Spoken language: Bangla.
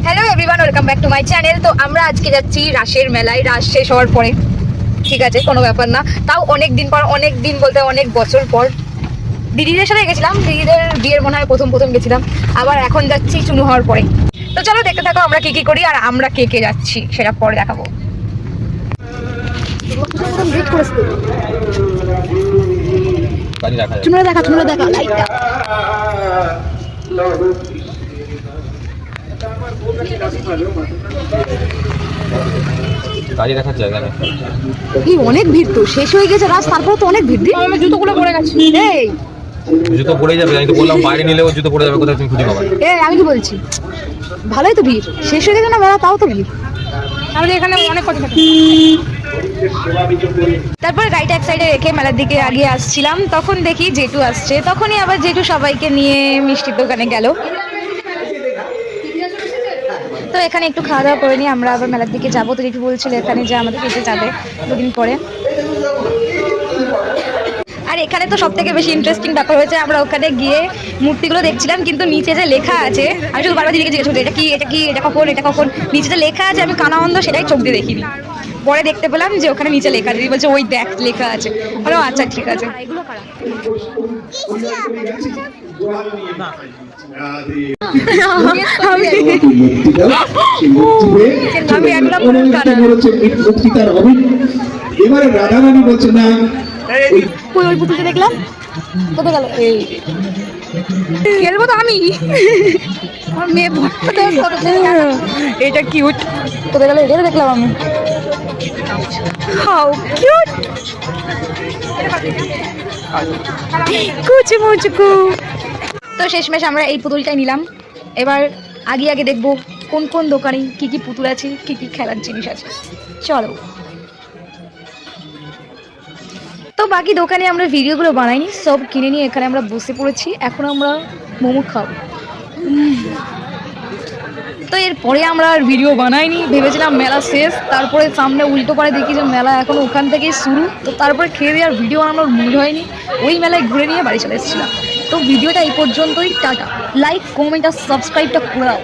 Hello everyone, welcome back to my channel. তো আমরা আজকে যাচ্ছি রাসের মেলায়, রাস শেষ হওয়ার পরে। ঠিক আছে, কোনো ব্যাপার না, তাও অনেক দিন পর, অনেক দিন বলতে অনেক বছর পর। দিদিদের সাথে গেছিলাম, দিদিদের বিয়ের মনে হয় প্রথম গেছিলাম, আবার এখন যাচ্ছি চুনু হওয়ার পরে। তো চলো দেখতে থাকো আমরা কি কি করি আর আমরা কে কে যাচ্ছি সেটা পরে দেখাবো। চুনুরা দেখা লাইটটা। অনেক ভিড়, তো শেষ হয়ে গেছে রাস, তারপর তো অনেক ভিড়। আমার জুতোগুলো পড়ে গেছে। এই জুতো পড়ে যাবে, আমি তো বললাম বাইরে নিলেও জুতো পড়ে যাবে, কোথায় তুমি খুঁজে পাবে? এই আমি কি বলছি, ভালোই তো ভিড়, শেষ হয়ে গেছে না মেলা, তাও তো ভিড়। আমাদের এখানে অনেক কথা থাকে। তারপর গাড়িটা এক সাইডে রেখে মেলার দিকে আগিয়ে আসছিলাম, তখন দেখি জেঠু আসছে। তখনই আবার জেঠু সবাইকে নিয়ে মিষ্টির দোকানে গেল। তো এখানে একটু খাওয়া দাওয়া করে নিয়ে আমরা আবার মেলার দিকে যাবো। তো জেঠু বলছিল এখানে যে আমাদের পেটে যাবে দুদিন পরে। আর এখানে তো সব থেকে বেশি ইন্টারেস্টিং ব্যাপার হয়েছে, আমরা ওখানে গিয়ে মূর্তিগুলো দেখছিলাম, কিন্তু নিচে যে লেখা আছে, আমি শুধু বারবার দিদিকে জিজ্ঞেস করছি এটা কি, এটা কখন, নিচে যে লেখা আছে আমি কানা অন্ধ সেটাই চোখ দিয়ে দেখিনি। পরে দেখতে পেলাম যে ওখানে নিচে লেখা আছে, বলছে ওই দেখ লেখা আছে। বলো আচ্ছা ঠিক আছে। আমি একদম এবারে রাধারানী বলছে না, ওই পুতুলটা দেখলাম কোথায় গেল, এই খেলবো তো আমি, আমার মেয়ে এটা কিউট, কোথায় গেল এটা দেখলাম আমি। হাউ কিউট, কুচু মুচকু। তো শেষমেশ আমরা এই পুতুলটাই নিলাম। এবার আগে দেখবো কোন কোন দোকানে কি কি পুতুল আছে, কি কি খেলার জিনিস আছে। চলো। তো বাকি দোকানে আমরা ভিডিওগুলো বানাইনি, সব কিনে নিয়ে এখানে আমরা বসে পড়েছি। এখন আমরা মোমো খাবো। তো এরপরে আমরা আর ভিডিও বানাইনি, ভেবেছিলাম মেলা শেষ, তারপরে সামনে উল্টো পারে দেখি যে মেলা এখন ওখান থেকেই শুরু। তো তারপরে খেয়ে দিয়ে আর ভিডিও বানানোর মুড হয়নি, ওই মেলায় ঘুরে নিয়ে বাড়ি চলে এসেছিলাম। তো ভিডিওটা এই পর্যন্তই, টাটা। লাইক কমেন্ট আর সাবস্ক্রাইবটা করে দাও।